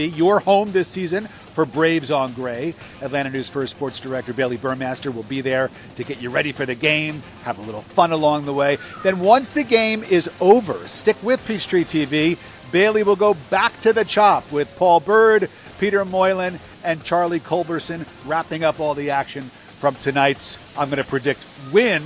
Your home this season for Braves on Gray. Atlanta News First Sports Director Bailey Burmaster will be there to get you ready for the game, have a little fun along the way. Then once the game is over, stick with Peachtree TV. Bailey will go back to the chop with Paul Bird, Peter Moylan, and Charlie Culberson wrapping up all the action from tonight's, I'm going to predict, win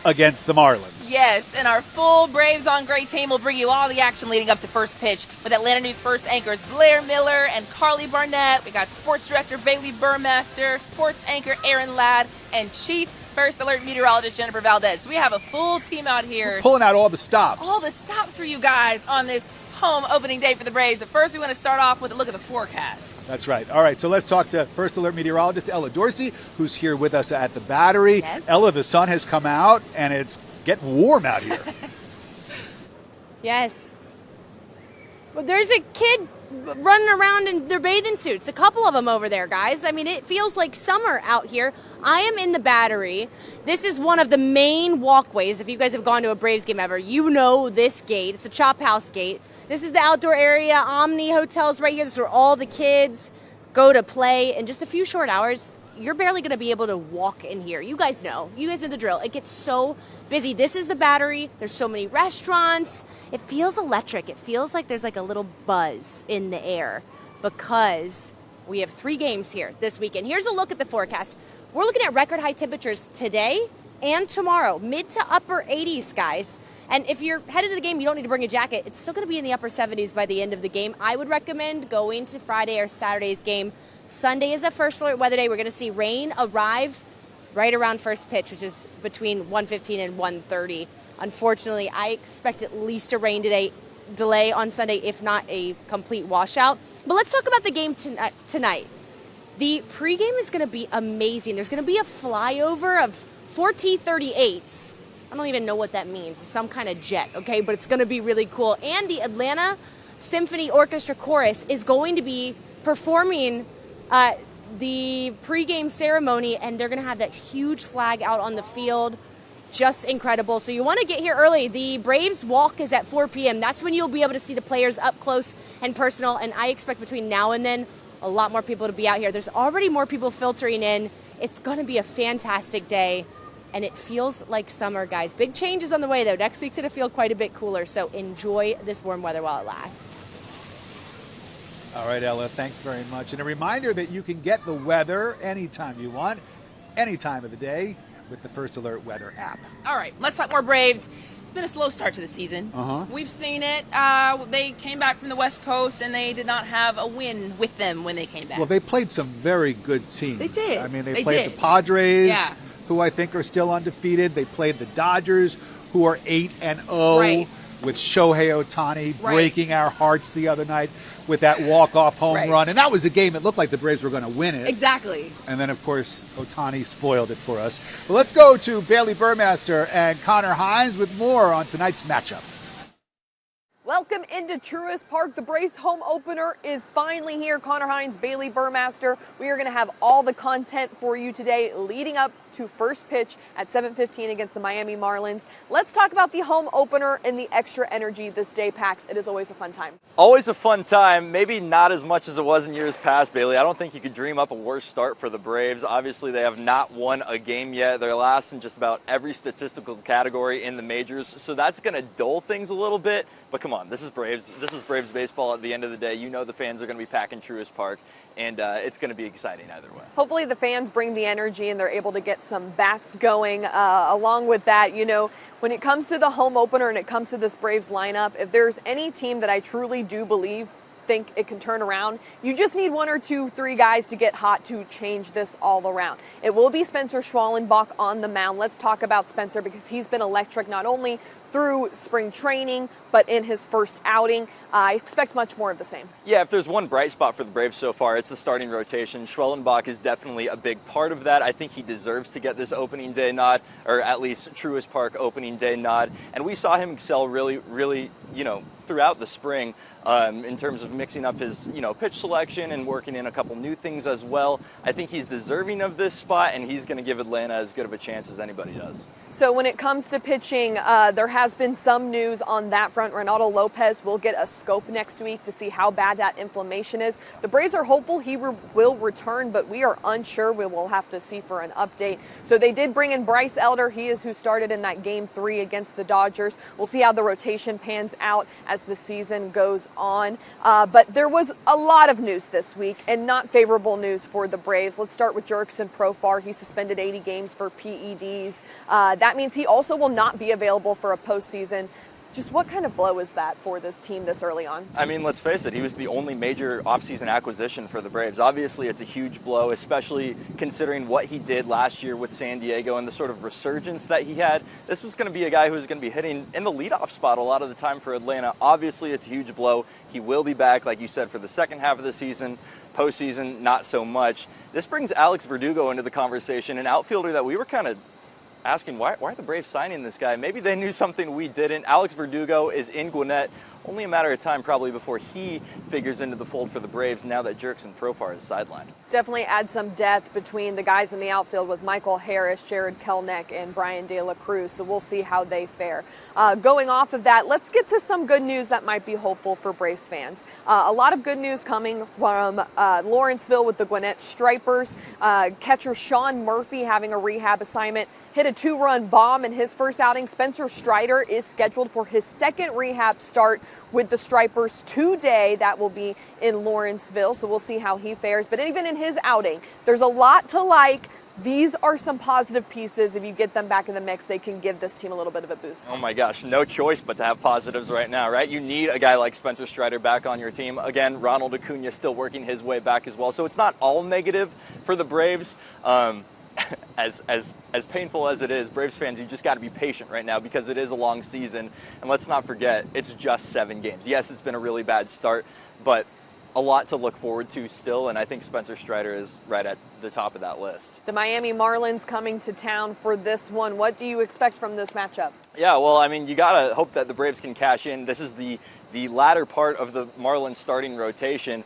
against the Marlins. Yes, and our full Braves on Gray team will bring you all the action leading up to first pitch with Atlanta News First anchors Blair Miller and Carly Barnett. We got Sports Director Bailey Burmaster, Sports Anchor Aaron Ladd, and Chief First Alert Meteorologist Jennifer Valdez. We have a full team out here. We're pulling out all the stops. All the stops for you guys on this home opening day for the Braves. But first, we want to start off with a look at the forecast. That's right. All right, so let's talk to First Alert Meteorologist Ella Dorsey, who's here with us at the Battery. Yes. Ella, the sun has come out, and it's getting warm out here. Yes. Well, there's a kid running around in their bathing suits. A couple of them over there, guys. I mean, it feels like summer out here. I am in the Battery. This is one of the main walkways. If you guys have gone to a Braves game ever, you know this gate. It's a Chop House gate. This is the outdoor area. Omni Hotel's right here. This is where all the kids go to play. In just a few short hours, you're barely going to be able to walk in here. You guys know. You guys know the drill. It gets so busy. This is the Battery. There's so many restaurants. It feels electric. It feels like there's like a little buzz in the air because we have 3 games here this weekend. Here's a look at the forecast. We're looking at record high temperatures today and tomorrow. Mid to upper 80s, guys. And if you're headed to the game, you don't need to bring a jacket. It's still going to be in the upper 70s by the end of the game. I would recommend going to Friday or Saturday's game. Sunday is a First Alert weather day. We're going to see rain arrive right around first pitch, which is between 1:15 and 1:30. Unfortunately, I expect at least a rain delay on Sunday, if not a complete washout. But let's talk about the game tonight. The pregame is going to be amazing. There's going to be a flyover of 4 T-38s. I don't even know what that means. It's some kind of jet, okay? But it's going to be really cool. And the Atlanta Symphony Orchestra Chorus is going to be performing the pregame ceremony, and they're going to have that huge flag out on the field. Just incredible. So you want to get here early. The Braves walk is at 4 p.m. That's when you'll be able to see the players up close and personal, and I expect between now and then a lot more people to be out here. There's already more people filtering in. It's going to be a fantastic day. And it feels like summer, guys. Big changes on the way, though. Next week's going to feel quite a bit cooler, so enjoy this warm weather while it lasts. All right, Ella, thanks very much. And a reminder that you can get the weather anytime you want, any time of the day, with the First Alert Weather app. All right, let's talk more Braves. It's been a slow start to the season. We've seen it. They came back from the West Coast, and they did not have a win with them when they came back. Well, they played some very good teams. They did. I mean, they played the Padres. Yeah. Who I think are still undefeated. They played the Dodgers, who are 8-0, with Shohei Ohtani breaking our hearts the other night with that walk-off home run. And that was a game it looked like the Braves were going to win it. Exactly. And then, of course, Ohtani spoiled it for us. But let's go to Bailey Burmaster and Connor Hines with more on tonight's matchup. Welcome into Truist Park. The Braves home opener is finally here. Connor Hines, Bailey Burmaster. We are going to have all the content for you today leading up to first pitch at 7:15 against the Miami Marlins. Let's talk about the home opener and the extra energy this day packs. It is always a fun time. Always a fun time. Maybe not as much as it was in years past, Bailey. I don't think you could dream up a worse start for the Braves. Obviously, they have not won a game yet. They're last in just about every statistical category in the majors, so that's going to dull things a little bit. But come on, this is Braves. This is Braves baseball at the end of the day. You know the fans are going to be packing Truist Park, and it's going to be exciting either way. Hopefully the fans bring the energy and they're able to get some bats going. Along with that, you know, when it comes to the home opener and it comes to this Braves lineup, if there's any team that I truly do think it can turn around, you just need 1 or 2, 3 guys to get hot to change this all around. It will be Spencer Schwallenbach on the mound. Let's talk about Spencer because he's been electric not only through spring training, but in his first outing. I expect much more of the same. Yeah, if there's one bright spot for the Braves so far, it's the starting rotation. Schwellenbach is definitely a big part of that. I think he deserves to get this opening day nod, or at least Truist Park opening day nod. And we saw him excel really, throughout the spring in terms of mixing up his, pitch selection and working in a couple new things as well. I think he's deserving of this spot, and he's going to give Atlanta as good of a chance as anybody does. So when it comes to pitching, there has been some news on that front. Reynaldo Lopez will get a scope next week to see how bad that inflammation is. The Braves are hopeful he will return, but we are unsure. We will have to see for an update. So they did bring in Bryce Elder. He is who started in that Game 3 against the Dodgers. We'll see how the rotation pans out as the season goes on. But there was a lot of news this week, and not favorable news for the Braves. Let's start with Jurickson Profar. He suspended 80 games for PEDs. That means he also will not be available for a postseason. Just what kind of blow is that for this team this early on? I mean, let's face it, he was the only major offseason acquisition for the Braves. Obviously, it's a huge blow, especially considering what he did last year with San Diego and the sort of resurgence that he had. This was going to be a guy who was going to be hitting in the leadoff spot a lot of the time for Atlanta. Obviously, it's a huge blow. He will be back, like you said, for the second half of the season. Postseason, not so much. This brings Alex Verdugo into the conversation, an outfielder that we were kind of asking, why are the Braves signing this guy? Maybe they knew something we didn't. Alex Verdugo is in Gwinnett. Only a matter of time probably before he figures into the fold for the Braves now that Jurickson Profar is sidelined. Definitely add some depth between the guys in the outfield with Michael Harris, Jared Kelenic, and Brian De La Cruz, so we'll see how they fare. Going off of that, let's get to some good news that might be hopeful for Braves fans. A lot of good news coming from Lawrenceville with the Gwinnett Stripers. Catcher Sean Murphy having a rehab assignment. Hit a 2-run bomb in his first outing. Spencer Strider is scheduled for his second rehab start with the Stripers today. That will be in Lawrenceville, so we'll see how he fares. But even in his outing, there's a lot to like. These are some positive pieces. If you get them back in the mix, they can give this team a little bit of a boost. Oh my gosh, no choice but to have positives right now, right? You need a guy like Spencer Strider back on your team. Again, Ronald Acuna still working his way back as well. So it's not all negative for the Braves. As painful as it is, Braves fans, you just got to be patient right now because it is a long season. And let's not forget, it's just 7 games. Yes, it's been a really bad start, but a lot to look forward to still, and I think Spencer Strider is right at the top of that list. The Miami Marlins coming to town for this one. What do you expect from this matchup? Yeah, well, I mean, you got to hope that the Braves can cash in. This is the latter part of the Marlins starting rotation.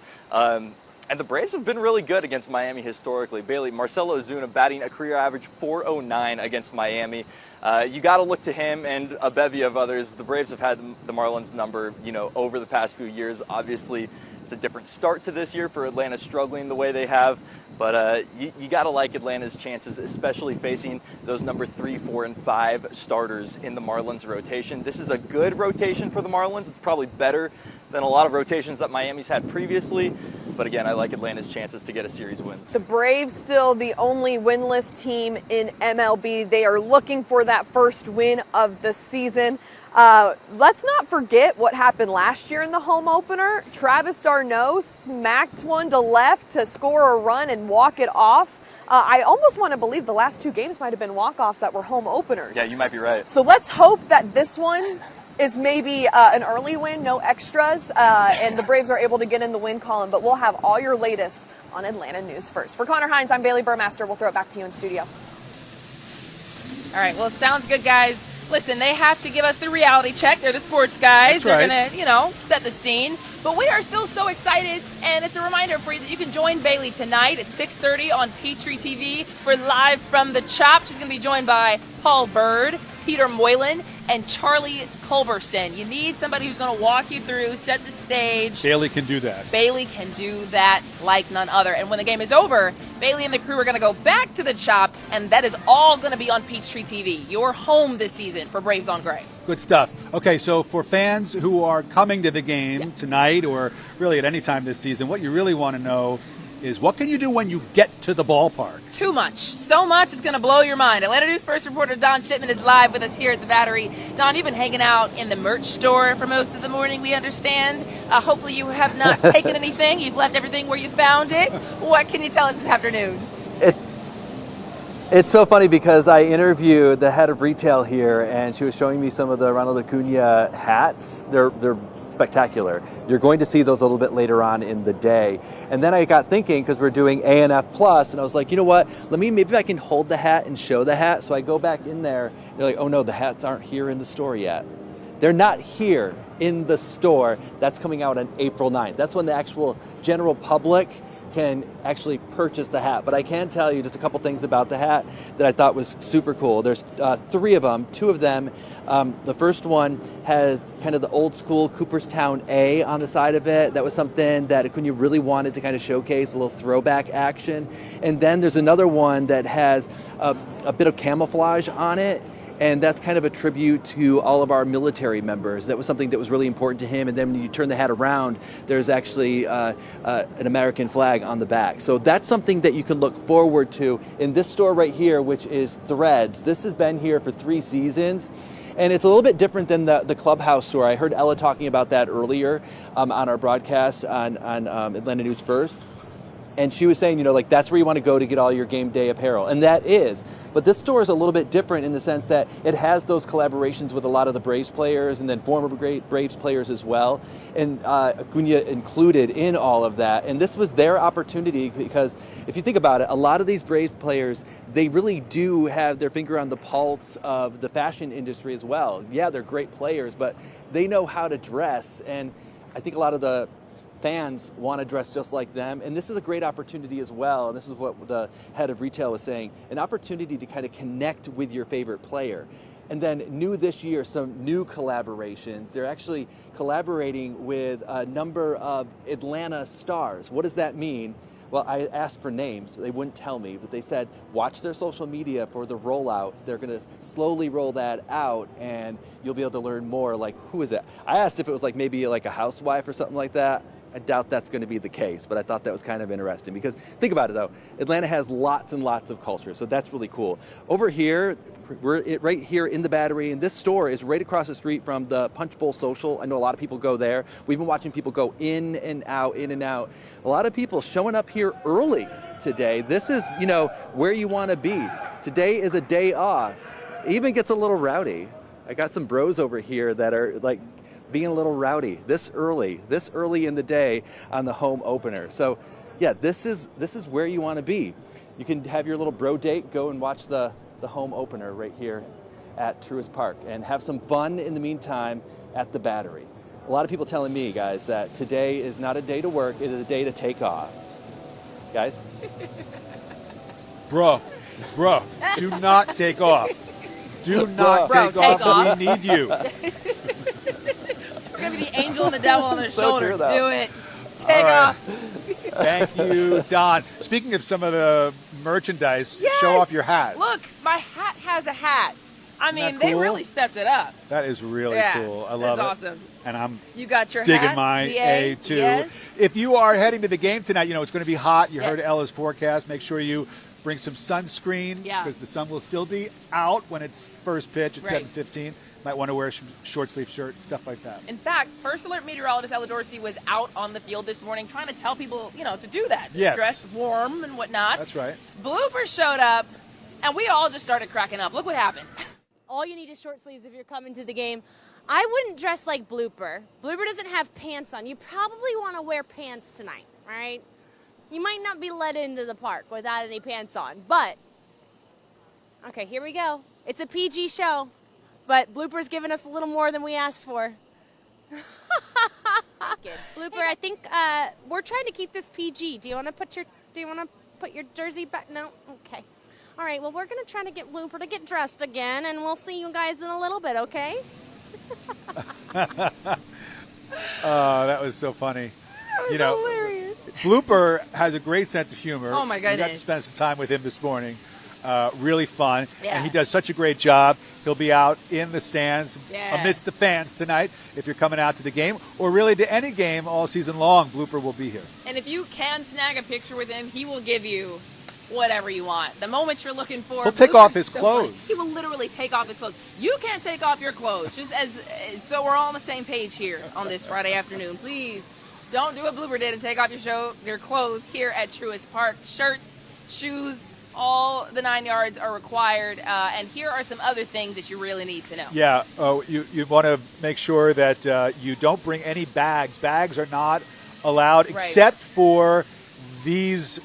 And the Braves have been really good against Miami historically. Marcelo Ozuna batting a career average .409 against Miami. You got to look to him and a bevy of others. The Braves have had the Marlins number, over the past few years. Obviously, it's a different start to this year for Atlanta struggling the way they have. But you got to like Atlanta's chances, especially facing those number 3, 4, and 5 starters in the Marlins rotation. This is a good rotation for the Marlins. It's probably better than a lot of rotations that Miami's had previously. But again, I like Atlanta's chances to get a series win. The Braves still the only winless team in MLB. They are looking for that first win of the season. Let's not forget what happened last year in the home opener. Travis d'Arnaud smacked one to left to score a run and walk it off. I almost want to believe the last 2 games might have been walk-offs that were home openers. Yeah, you might be right. So let's hope that this one is maybe an early win, no extras, and the Braves are able to get in the win column. But we'll have all your latest on Atlanta News First. For Connor Hines, I'm Bailey Burmaster. We'll throw it back to you in studio. All right, well, it sounds good, guys. Listen, they have to give us the reality check. They're the sports guys. That's right. They're going to, set the scene. But we are still so excited, and it's a reminder for you that you can join Bailey tonight at 6:30 on PeachtreeTV. We're live from the Chop. She's going to be joined by Paul Bird, Peter Moylan, and Charlie Culberson. You need somebody who's going to walk you through, set the stage. Bailey can do that. Bailey can do that like none other. And when the game is over, Bailey and the crew are going to go back to the Chop, and that is all going to be on Peachtree TV, your home this season for Braves on Gray. Good stuff. Okay, so for fans who are coming to the game tonight or really at any time this season, what you really want to know is what can you do when you get to the ballpark? Too much. So much it's going to blow your mind. Atlanta News First reporter Don Shipman is live with us here at the Battery. Don, you've been hanging out in the merch store for most of the morning, we understand. Hopefully you have not taken anything. You've left everything where you found it. What can you tell us this afternoon? It's so funny because I interviewed the head of retail here, and she was showing me some of the Ronald Acuna hats. They're spectacular. You're going to see those a little bit later on in the day. And then I got thinking, because we're doing ANF Plus, and I was like, you know what? Maybe I can hold the hat and show the hat. So I go back in there. They're like, oh no, the hats aren't here in the store yet. They're not here in the store. That's coming out on April 9th. That's when the actual general public can actually purchase the hat. But I can tell you just a couple things about the hat that I thought was super cool. There's 3 of them. 2 of them, the first one has kind of the old school Cooperstown A on the side of it. That was something that Acuna really wanted to kind of showcase, a little throwback action. And then there's another one that has a bit of camouflage on it. And that's kind of a tribute to all of our military members. That was something that was really important to him. And then when you turn the hat around, there's actually an American flag on the back. So that's something that you can look forward to in this store right here, which is Threads. This has been here for 3 seasons. And it's a little bit different than the Clubhouse store. I heard Ella talking about that earlier on our broadcast on Atlanta News First. And she was saying, like, that's where you want to go to get all your game day apparel. And that is. But this store is a little bit different in the sense that it has those collaborations with a lot of the Braves players and then former Braves players as well. And Acuna included in all of that. And this was their opportunity because if you think about it, a lot of these Braves players, they really do have their finger on the pulse of the fashion industry as well. Yeah, they're great players, but they know how to dress. And I think a lot of the fans want to dress just like them, and this is a great opportunity as well. And this is what the head of retail was saying, an opportunity to kind of connect with your favorite player. And then new this year, some new collaborations. They're actually collaborating with a number of Atlanta stars. What does that mean? Well, I asked for names. They wouldn't tell me, but they said watch their social media for the rollouts. They're going to slowly roll that out, and you'll be able to learn more. Like, who is it? I asked if it was like maybe like a housewife or something like that. I doubt that's going to be the case, but I thought that was kind of interesting because think about it though, Atlanta has lots and lots of culture, so that's really cool. Over here, we're right here in the Battery, and this store is right across the street from the Punch Bowl Social. I know a lot of people go there. We've been watching people go in and out, in and out. A lot of people showing up here early today. This is, where you want to be. Today is a day off. It even gets a little rowdy. I got some bros over here that are like being a little rowdy this early in the day on the home opener. So yeah, this is where you want to be. You can have your little bro date, go and watch the home opener right here at Truist Park and have some fun in the meantime at the Battery. A lot of people telling me, guys, that today is not a day to work, it is a day to take off. Guys? Bro, do not take off. Do not take off. We need you. We're going to be the angel and the devil on their shoulder. True, do it. Take off. Thank you, Don. Speaking of some of the merchandise, Yes! show off your hat. Look, my hat has a hat. I Isn't mean, that they cool? really stepped it up. That is really Yeah, cool. I love that's it. awesome. And I'm You got your digging hat. my the A too. Yes. If you are heading to the game tonight, it's going to be hot. You heard Yes. Ella's forecast. Make sure you bring some sunscreen Yeah. because the sun will still be out when it's first pitch at Right. 7:15. Might want to wear a short sleeve shirt, stuff like that. In fact, First Alert meteorologist Ella Dorsey was out on the field this morning trying to tell people, to do that. Yes. Dress warm and whatnot. That's right. Blooper showed up, and we all just started cracking up. Look what happened. All you need is short sleeves if you're coming to the game. I wouldn't dress like Blooper. Blooper doesn't have pants on. You probably want to wear pants tonight, all right? You might not be let into the park without any pants on, but, okay, here we go. It's a PG show, but Blooper's giving us a little more than we asked for. Blooper, I think we're trying to keep this PG. Do you want to put your jersey back? No? Okay. All right, well, we're going to try to get Blooper to get dressed again, and we'll see you guys in a little bit, okay? That was so funny. That was hilarious. Blooper has a great sense of humor. Oh, my We got to goodness. spend some time with him this morning. Really fun. Yeah. And he does such a great job. He'll be out in the stands Yeah. amidst the fans tonight if you're coming out to the game or really to any game all season long. Blooper will be here. And if you can snag a picture with him, he will give you whatever you want. The moment you're looking for. He'll take Blooper's off his so clothes. funny. He will literally take off his clothes. You can't take off your clothes. Just so we're all on the same page here on this Friday afternoon. Please don't do what Blooper did and take off your clothes here at Truist Park. Shirts, shoes, all the 9 yards are required. And here are some other things that you really need to know. Yeah, you want to make sure that you don't bring any bags. Bags are not allowed except for these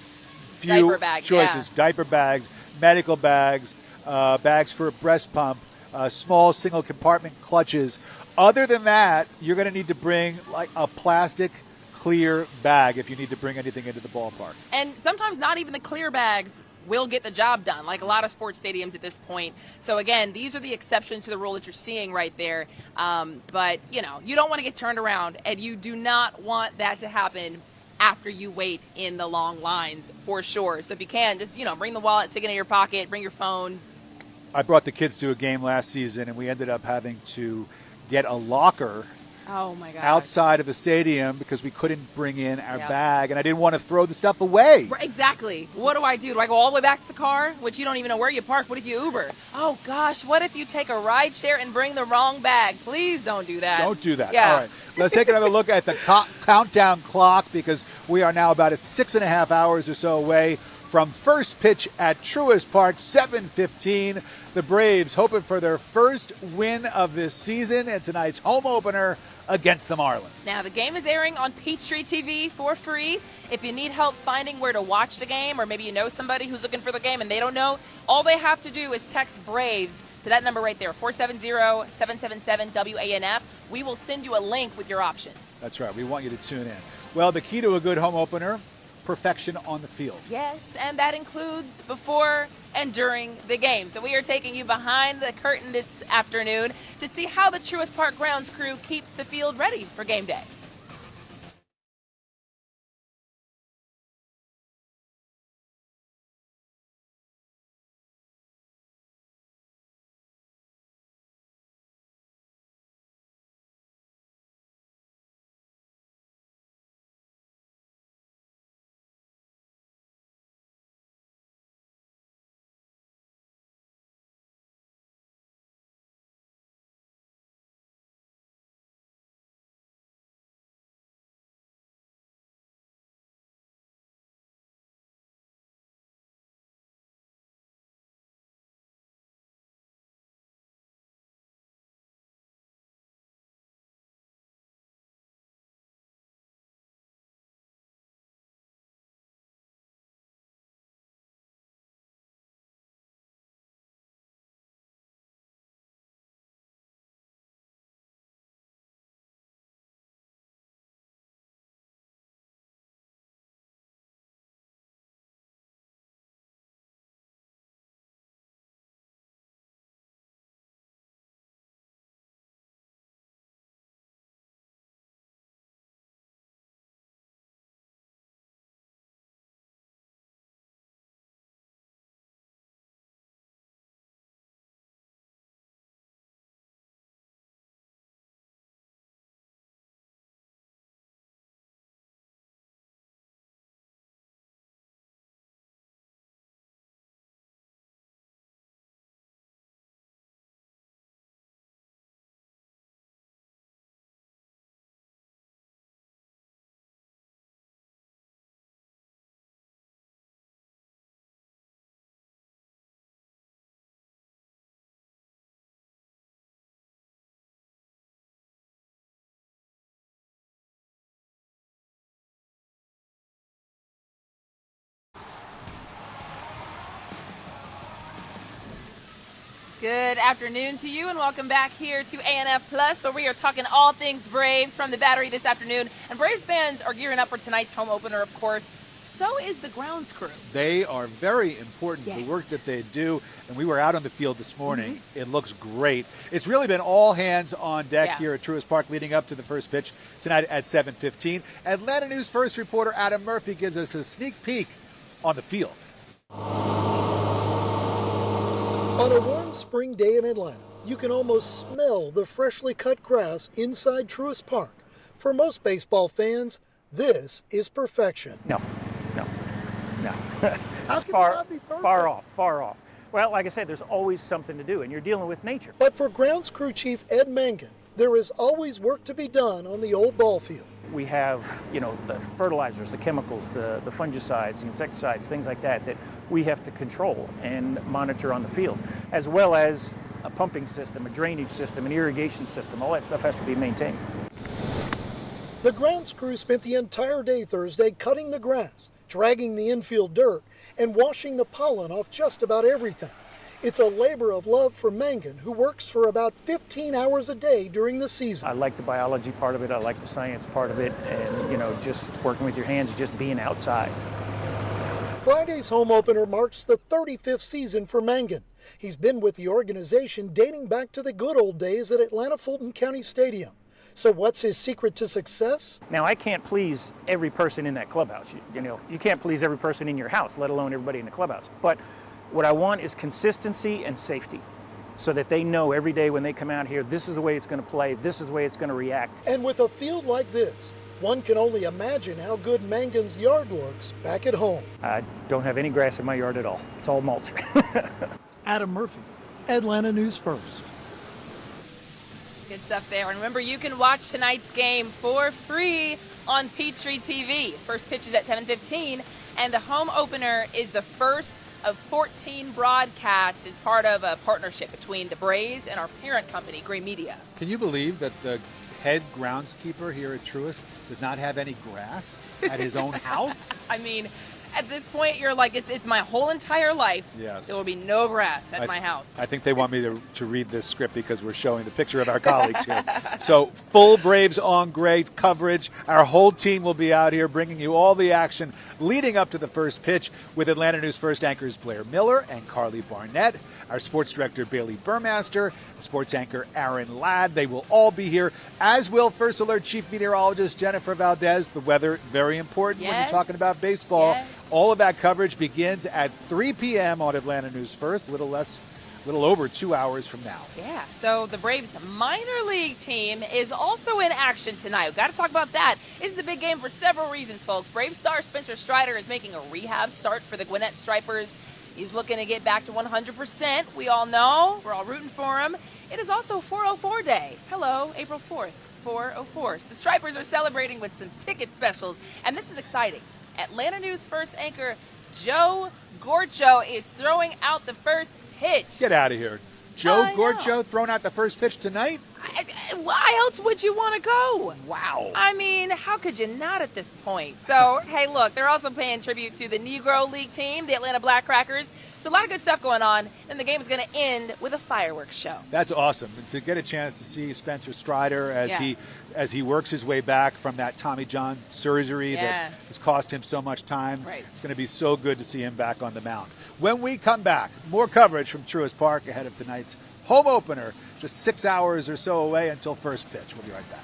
few Diaper bag, choices. yeah. Diaper bags, medical bags, bags for a breast pump, small single compartment clutches. Other than that, you're going to need to bring like a plastic clear bag if you need to bring anything into the ballpark. And sometimes not even the clear bags will get the job done, like a lot of sports stadiums at this point. So again, these are the exceptions to the rule that you're seeing right there. But, you know, you don't want to get turned around, and you do not want that to happen after you wait in the long lines, for sure. So if you can, just, you know, bring the wallet, stick it in your pocket, bring your phone. I brought the kids to a game last season, and we ended up having to get a locker Oh my God. outside of the stadium because we couldn't bring in our bag, and I didn't want to throw the stuff away. Right, exactly. What do I do? Do I go all the way back to the car, which you don't even know where you park? What if you Uber? Oh gosh, what if you take a ride share and bring the wrong bag? Please don't do that. Don't do that. Yeah. All right. Let's take another look at the countdown clock, because we are now about 6.5 hours or so away from first pitch at Truist Park, 7:15. The Braves hoping for their first win of this season and tonight's home opener against the Marlins. Now, the game is airing on PeachtreeTV for free. If you need help finding where to watch the game, or maybe you know somebody who's looking for the game and they don't know, all they have to do is text Braves to that number right there, 470-777-WANF. We will send you a link with your options. That's right. We want you to tune in. Well, the key to a good home opener, perfection on the field. Yes, and that includes before and during the game. So we are taking you behind the curtain this afternoon to see how the Truist Park grounds crew keeps the field ready for game day. Good afternoon to you, and welcome back here to ANF Plus, where we are talking all things Braves from the Battery this afternoon. And Braves fans are gearing up for tonight's home opener, of course. So is the grounds crew. They are very important, Yes. the work that they do. And we were out on the field this morning. It looks great. It's really been all hands on deck here at Truist Park leading up to the first pitch tonight at 7:15. Atlanta News First reporter Adam Murphy gives us a sneak peek on the field. On a warm spring day in Atlanta, you can almost smell the freshly cut grass inside Truist Park. For most baseball fans, this is perfection. No. How It's can it far not be perfect? off. Well, like I said, there's always something to do, and you're dealing with nature. But for grounds crew chief Ed Mangan, there is always work to be done on the old ball field. We have, the fertilizers, the chemicals, the fungicides, the insecticides, things like that we have to control and monitor on the field, as well as a pumping system, a drainage system, an irrigation system. All that stuff has to be maintained. The grounds crew spent the entire day Thursday cutting the grass, dragging the infield dirt, and washing the pollen off just about everything. It's a labor of love for Mangan, who works for about 15 hours a day during the season. I like the biology part of it. I like the science part of it. And, just working with your hands, just being outside. Friday's home opener marks the 35th season for Mangan. He's been with the organization dating back to the good old days at Atlanta Fulton County Stadium. So what's his secret to success? Now, I can't please every person in that clubhouse. You can't please every person in your house, let alone everybody in the clubhouse. But what I want is consistency and safety, so that they know every day when they come out here, this is the way it's going to play, this is the way it's going to react. And with a field like this, one can only imagine how good Mangan's yard looks back at home. I don't have any grass in my yard at all. It's all mulch. Adam Murphy, Atlanta News First. Good stuff there. And remember, you can watch tonight's game for free on PeachtreeTV. First pitch is at 7:15, and the home opener is the first of 14 broadcasts as part of a partnership between the Braves and our parent company, Gray Media. Can you believe that the head groundskeeper here at Truist does not have any grass at his own house? I mean, at this point, you're like, it's my whole entire life. Yes. There will be no grass at my house. I think they want me to read this script because we're showing the picture of our colleagues here. So full Braves on Gray coverage. Our whole team will be out here bringing you all the action leading up to the first pitch with Atlanta News First anchors Blair Miller and Carly Barnett, our sports director Bailey Burmaster, sports anchor Aaron Ladd. They will all be here, as will First Alert Chief Meteorologist Jennifer Valdez. The weather, very important when you're talking about baseball. Yes. All of that coverage begins at 3 p.m. on Atlanta News First, a little over 2 hours from now. Yeah, so the Braves minor league team is also in action tonight. We've got to talk about that. This is a big game for several reasons, folks. Braves star Spencer Strider is making a rehab start for the Gwinnett Stripers. He's looking to get back to 100%. We all know. We're all rooting for him. It is also 404 Day. Hello, April 4th, 404. So the Stripers are celebrating with some ticket specials, and this is exciting. Atlanta News First anchor Joe Gorcho is throwing out the first pitch. Get out of here. Joe Gorcho throwing out the first pitch tonight? Why else would you want to go? Wow. I mean, how could you not at this point? So, hey, look, they're also paying tribute to the Negro League team, the Atlanta Blackcrackers. So a lot of good stuff going on, and the game is going to end with a fireworks show. That's awesome. And to get a chance to see Spencer Strider as he works his way back from that Tommy John surgery that has cost him so much time. Right. It's going to be so good to see him back on the mound. When we come back, more coverage from Truist Park ahead of tonight's home opener, just 6 hours or so away until first pitch. We'll be right back.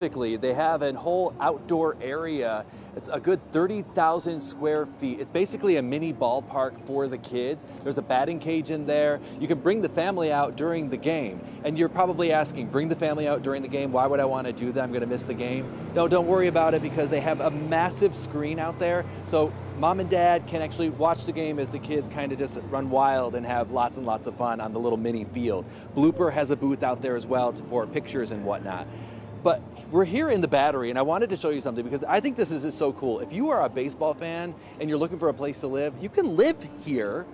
They have a whole outdoor area. It's a good 30,000 square feet. It's basically a mini ballpark for the kids. There's a batting cage in there. You can bring the family out during the game. And you're probably asking, bring the family out during the game? Why would I want to do that? I'm going to miss the game. No, don't worry about it, because they have a massive screen out there. So mom and dad can actually watch the game as the kids kind of just run wild and have lots and lots of fun on the little mini field. Blooper has a booth out there as well for pictures and whatnot. But we're here in the Battery, and I wanted to show you something because I think this is just so cool. If you are a baseball fan and you're looking for a place to live, you can live here.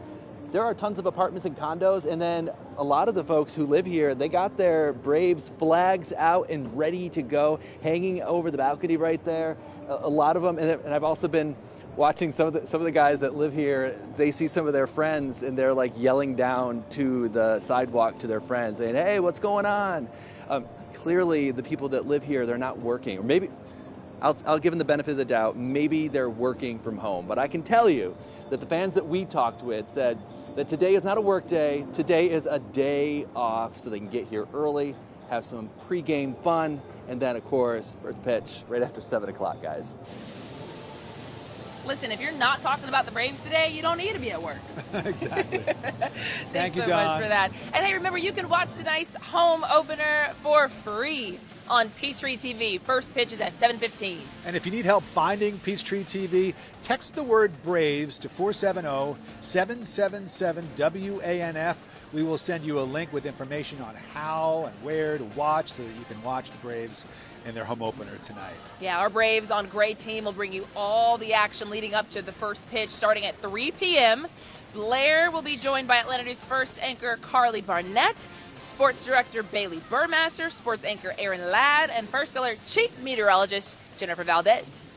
There are tons of apartments and condos, and then a lot of the folks who live here, they got their Braves flags out and ready to go, hanging over the balcony right there. A lot of them, and I've also been watching some of the guys that live here. They see some of their friends, and they're like yelling down to the sidewalk to their friends, saying, "Hey, what's going on?" Clearly, the people that live here, they're not working. Or maybe, I'll give them the benefit of the doubt, maybe they're working from home. But I can tell you that the fans that we talked with said that today is not a work day. Today is a day off, so they can get here early, have some pregame fun, and then, of course, first pitch right after 7 o'clock, guys. Listen, if you're not talking about the Braves today, you don't need to be at work. Exactly. Thanks you, so Don. much for that. And hey, remember, you can watch tonight's home opener for free on PeachtreeTV. First pitch is at 7:15. And if you need help finding Peachtree TV, text the word Braves to 470-777-WANF. We will send you a link with information on how and where to watch so that you can watch the Braves in their home opener tonight. Yeah, our Braves on Gray team will bring you all the action leading up to the first pitch starting at 3 p.m. Blair will be joined by Atlanta News First anchor Carly Barnett, Sports Director Bailey Burmaster, Sports Anchor Aaron Ladd, and First Alert Chief Meteorologist Jennifer Valdez.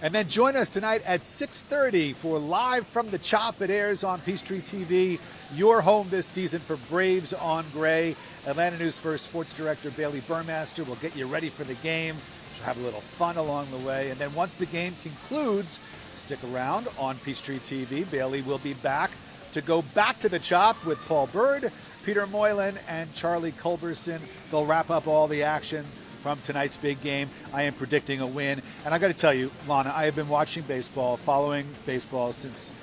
And then join us tonight at 6:30 for Live from the Chop. It airs on Peachtree TV, your home this season for Braves on Gray. Atlanta News First Sports Director Bailey Burmaster will get you ready for the game. She'll have a little fun along the way. And then once the game concludes, stick around on Peachtree TV. Bailey will be back to go back to the Chop with Paul Bird, Peter Moylan, and Charlie Culberson. They'll wrap up all the action from tonight's big game. I am predicting a win. And I got to tell you, Lana, I have been watching baseball, following baseball since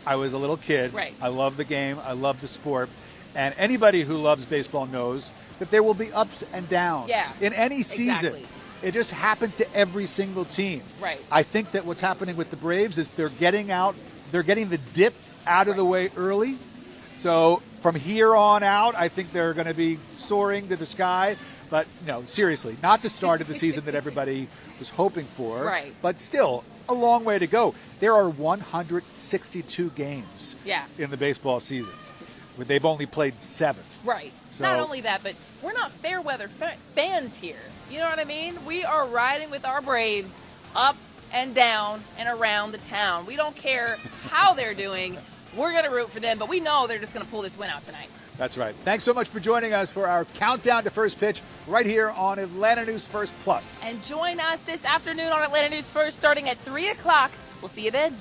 I was a little kid. Right. I love the game. I love the sport. And anybody who loves baseball knows that there will be ups and downs in any season. Exactly. It just happens to every single team. Right. I think that what's happening with the Braves is they're getting the dip out of the way early. So from here on out, I think they're going to be soaring to the sky. But, seriously, not the start of the season that everybody was hoping for. Right. But still, a long way to go. There are 162 games in the baseball season. They've only played 7. Right. So, not only that, but we're not fair weather fans here. You know what I mean? We are riding with our Braves up and down and around the town. We don't care how they're doing. We're going to root for them, but we know they're just going to pull this win out tonight. That's right. Thanks so much for joining us for our countdown to first pitch right here on Atlanta News First Plus. And join us this afternoon on Atlanta News First starting at 3 o'clock. We'll see you then.